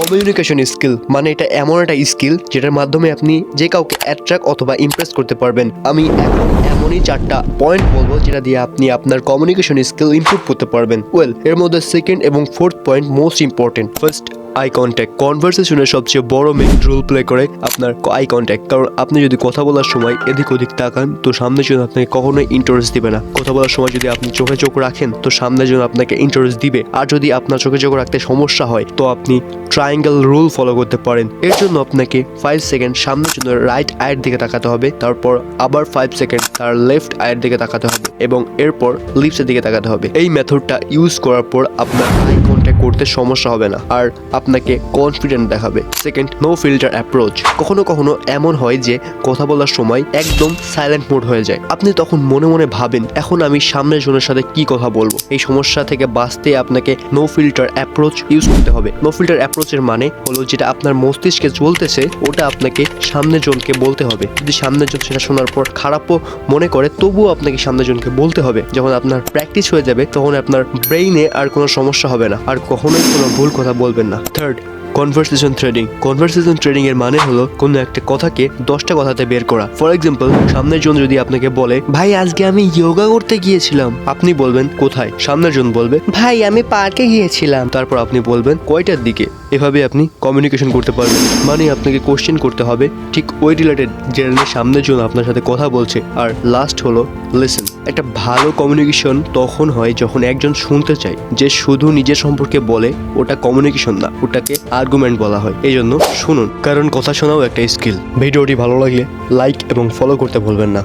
Communication skill মানে এটা এমন একটা স্কিল যেটার মাধ্যমে আপনি যে কাউকে অ্যাট্রাক্ট অথবা ইমপ্রেস করতে পারবেন। আমি এখন এমনই 4টা পয়েন্ট বলবো যেটা দিয়ে আপনি আপনার কমিউনিকেশন স্কিল ইমপ্রুভ করতে পারবেন। এর মধ্যে সেকেন্ড এবং fourth point most important. First, eye contact. কনভারসেশনের সবচেয়ে বড় মেইন রোল প্লে করে আপনার আই কন্ট্যাক্ট। কারণ আপনি যদি কথা বলার সময় এদিক ওদিক তাকান তো সামনের জন আপনাকে কখনোই ইন্টারেস্ট দিবে না। কথা বলার সময় যদি আপনি চোখে চোখ রাখেন তো সামনের জন আপনাকে ইন্টারেস্ট দিবে। আর যদি আপনার চোখে চোখ রাখতে সমস্যা হয় তো আপনি ট্রায়াঙ্গেল রুল ফলো করতে পারেন। এর জন্য আপনাকে 5 সেকেন্ড সামনের জন্য রাইট আয়ের দিকে তাকাতে হবে, তারপর আবার 5 সেকেন্ড তার লেফট আয়ের দিকে তাকাতে হবে এবং এরপর লিপসের দিকে তাকাতে হবে। এই মেথডটা ইউজ করার পর আপনার আই কন্ট্যাক্ট করতে সমস্যা হবে না আর আপনাকে কনফিডেন্ট দেখাবে। Second, no filter approach. কখনো কখনো এমন হয় যে কথা বলার সময় একদম সাইলেন্ট মোড হয়ে যায়। আপনি তখন মনে মনে ভাবেন এখন আমি সামনের জনের সাথে কি কথা বলবো। এই সমস্যা থেকে বাঁচতে আপনাকে নো ফিল্টার অ্যাপ্রোচ ইউজ করতে হবে। নো ফিল্টার অ্যাপ্রোচের মানে হলো যেটা আপনার মস্তিষ্কে চলতেছে ওটা আপনাকে সামনের জনকে বলতে হবে। যদি সামনের জন সেটা শোনার পর খারাপও মনে করে তবুও আপনাকে সামনের জনকে বলতে হবে। যখন আপনার প্র্যাকটিস হয়ে যাবে তখন আপনার ব্রেইনে আর কোনো সমস্যা হবে না আর কখনোই কোনো ভুল কথা বলবেন না। Third, conversation trading. Conversation trading এর মানে হলো কোনো একটা কথাকে 10টা কথাতে বের করা। ফর এক্সাম্পল, সামনের জন যদি আপনাকে বলে ভাই আজকে আমি যোগা করতে গিয়েছিলাম, আপনি বলবেন কোথায়? সামনের জন বলবে ভাই আমি পার্কে গিয়েছিলাম, তারপর আপনি বলবেন কয়টার দিকে। এভাবে আপনি কমিউনিকেশন করতে পারবেন। মানে আপনাকে কোশ্চেন করতে হবে ঠিক ওই রিলেটেড যেটা সামনের জন আপনার সাথে কথা বলছে। আর লাস্ট হলো লিসেন। একটা ভালো কমিউনিকেশন তখন হয় যখন একজন শুনতে চায়। যে শুধু নিজের সম্পর্কে বলে ওটা কমিউনিকেশন না, ওটাকে আর্গুমেন্ট বলা হয়। এই জন্য শুনুন, কারণ কথা শোনাও একটা স্কিল। ভিডিওটি ভালো লাগলে লাইক এবং ফলো করতে ভুলবেন না।